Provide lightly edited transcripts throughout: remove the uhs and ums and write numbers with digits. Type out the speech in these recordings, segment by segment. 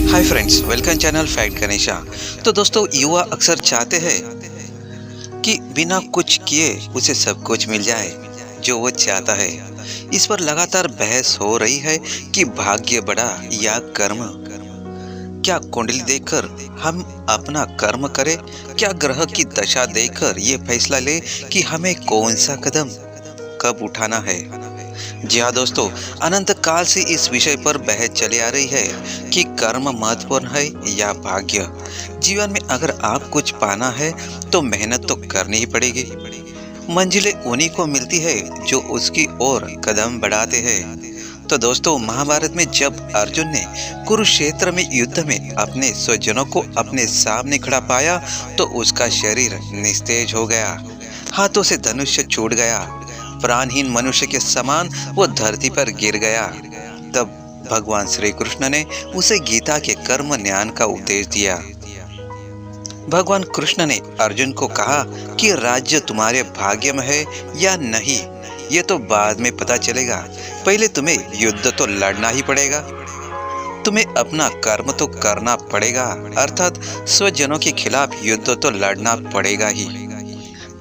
Hi friends, welcome channel fact Ganesha. तो दोस्तों, युवा अक्सर चाहते हैं कि बिना कुछ किए उसे सब कुछ मिल जाए जो वो चाहता है। इस पर लगातार बहस हो रही है कि भाग्य बड़ा या कर्म। क्या कुंडली देखकर हम अपना कर्म करें? क्या ग्रह की दशा देखकर ये फैसला ले कि हमें कौन सा कदम कब उठाना है? जी हाँ दोस्तों, अनंत काल से इस विषय पर बहस चली आ रही है कि कर्म महत्वपूर्ण है या भाग्य। जीवन में अगर आप कुछ पाना है तो मेहनत तो करनी ही पड़ेगी। मंजिलें उन्हीं को मिलती है जो उसकी ओर कदम बढ़ाते हैं। तो दोस्तों, महाभारत में जब अर्जुन ने कुरुक्षेत्र में युद्ध में अपने स्वजनों को अपने सामने खड़ा पाया तो उसका शरीर निस्तेज हो गया, हाथों से धनुष छूट गया, प्राणहीन मनुष्य के समान वो धरती पर गिर गया। तब भगवान श्री कृष्ण ने उसे गीता के कर्म ज्ञान का उपदेश दिया। भगवान कृष्ण ने अर्जुन को कहा कि राज्य तुम्हारे भाग्य में है या नहीं ये तो बाद में पता चलेगा, पहले तुम्हें युद्ध तो लड़ना ही पड़ेगा। तुम्हें अपना कर्म तो करना पड़ेगा, अर्थात स्वजनों के खिलाफ युद्ध तो लड़ना पड़ेगा ही।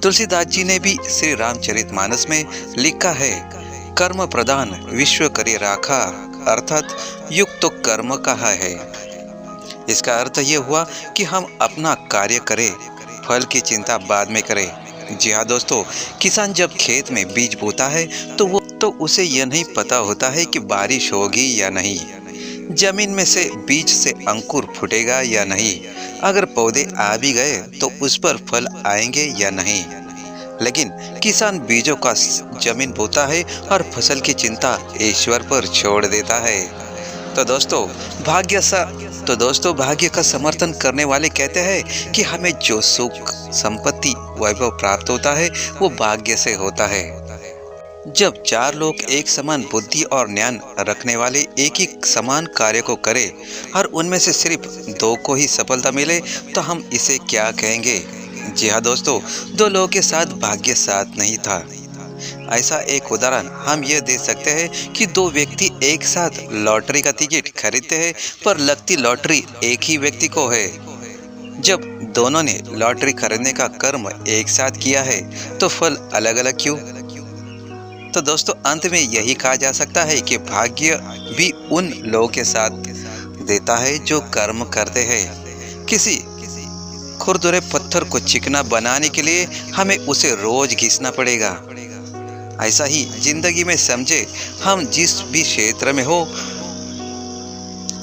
तुलसीदास जी ने भी श्री रामचरितमानस में लिखा है, कर्म प्रधान विश्व करे राखा, अर्थात युग तो कर्म कहा है। इसका अर्थ ये हुआ कि हम अपना कार्य करें, फल की चिंता बाद में करें। जी हाँ दोस्तों, किसान जब खेत में बीज बोता है तो उसे यह नहीं पता होता है कि बारिश होगी या नहीं, जमीन में से बीज से अंकुर फूटेगा या नहीं, अगर पौधे आ भी गए तो उस पर फल आएंगे या नहीं। लेकिन किसान बीजों का जमीन बोता है और फसल की चिंता ईश्वर पर छोड़ देता है। तो दोस्तों, भाग्य का समर्थन करने वाले कहते हैं कि हमें जो सुख, संपत्ति, वैभव प्राप्त होता है वो भाग्य से होता है। जब चार लोग एक समान बुद्धि और ज्ञान रखने वाले एक ही समान कार्य को करें और उनमें से सिर्फ दो को ही सफलता मिले तो हम इसे क्या कहेंगे? जी हाँ दोस्तों, दो लोगों के साथ भाग्य साथ नहीं था। ऐसा एक उदाहरण हम ये दे सकते हैं कि दो व्यक्ति एक साथ लॉटरी का टिकट खरीदते हैं, पर लगती लॉटरी एक ही व्यक्ति को है। जब दोनों ने लॉटरी खरीदने का कर्म एक साथ किया है तो फल अलग अलग क्यों? तो दोस्तों, अंत में यही कहा जा सकता है कि भाग्य भी उन लोगों के साथ देता है जो कर्म करते हैं। किसी खुरदुरे पत्थर को चिकना बनाने के लिए हमें उसे रोज घिसना पड़ेगा। ऐसा ही जिंदगी में समझे, हम जिस भी क्षेत्र में हो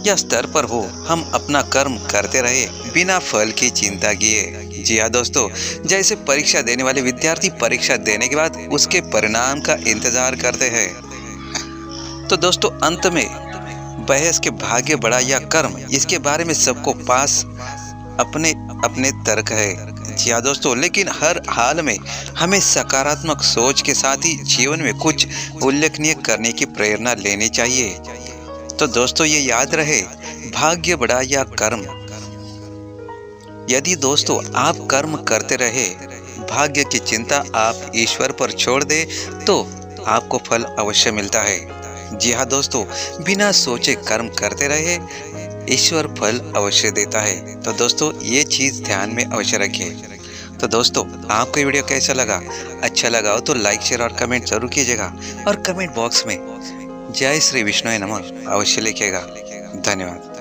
या स्तर पर हो, हम अपना कर्म करते रहे बिना फल की चिंता किए। जी हाँ दोस्तों, जैसे परीक्षा देने वाले विद्यार्थी परीक्षा देने के बाद उसके परिणाम का इंतजार करते हैं। तो दोस्तों, अंत में बहस के भाग्य बड़ा या कर्म, इसके बारे में सबको पास अपने अपने तर्क है। जी हाँ दोस्तों, लेकिन हर हाल में हमें सकारात्मक सोच के साथ ही जीवन में कुछ उल्लेखनीय करने की प्रेरणा लेनी चाहिए। तो दोस्तों, ये याद रहे, भाग्य बड़ा या कर्म। यदि दोस्तों आप कर्म करते रहे, भाग्य की चिंता आप ईश्वर पर छोड़ दे तो आपको फल अवश्य मिलता है। जी हाँ दोस्तों, बिना सोचे कर्म करते रहे, ईश्वर फल अवश्य देता है। तो दोस्तों, ये चीज़ ध्यान में अवश्य रखें। तो दोस्तों, आपको ये वीडियो कैसा लगा? अच्छा लगा हो तो लाइक, शेयर और कमेंट जरूर कीजिएगा, और कमेंट बॉक्स में जय श्री विष्णु नमः अवश्य लिखिएगा। धन्यवाद।